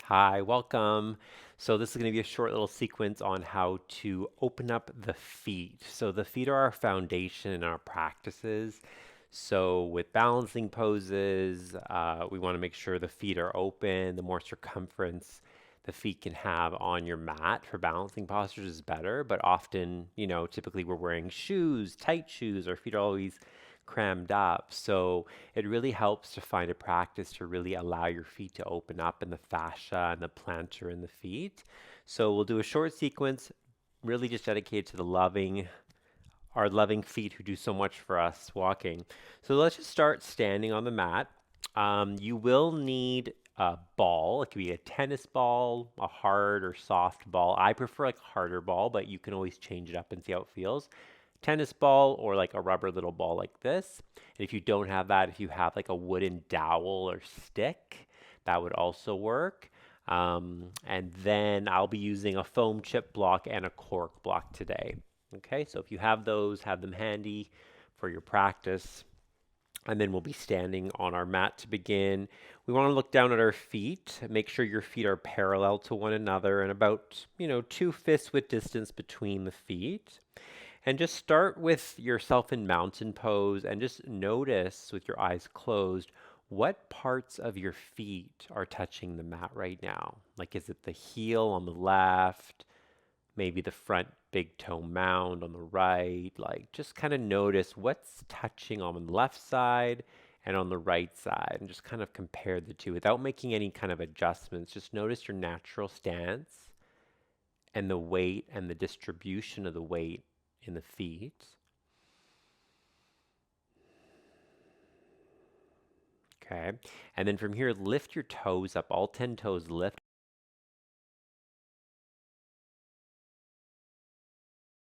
Hi, welcome. So this is going to be a short little sequence on how to open up the feet. So the feet are our foundation in our practices. So with balancing poses, we want to make sure the feet are open. The more circumference the feet can have on your mat for balancing postures is better. But often, typically we're wearing shoes, tight shoes. Our feet are always crammed up. So it really helps to find a practice to really allow your feet to open up in the fascia and the plantar in the feet. So we'll do a short sequence, really just dedicated to our loving feet who do so much for us walking. So let's just start standing on the mat. You will need a ball. It could be a tennis ball, a hard or soft ball. I prefer like a harder ball, but you can always change it up and see how it feels. Tennis ball or like a rubber little ball like this. And if you don't have that, if you have like a wooden dowel or stick, that would also work. And then I'll be using a foam chip block and a cork block today. Okay, so if you have those, have them handy for your practice. And then we'll be standing on our mat to begin. We want to look down at our feet, make sure your feet are parallel to one another and about, 2 fists width distance between the feet. And just start with yourself in mountain pose and just notice with your eyes closed what parts of your feet are touching the mat right now. Like, is it the heel on the left? Maybe the front big toe mound on the right? Like, just kind of notice what's touching on the left side and on the right side and just kind of compare the two without making any kind of adjustments. Just notice your natural stance and the weight and the distribution of the weight in the feet. Okay. And then from here, lift your toes up, all 10 toes lift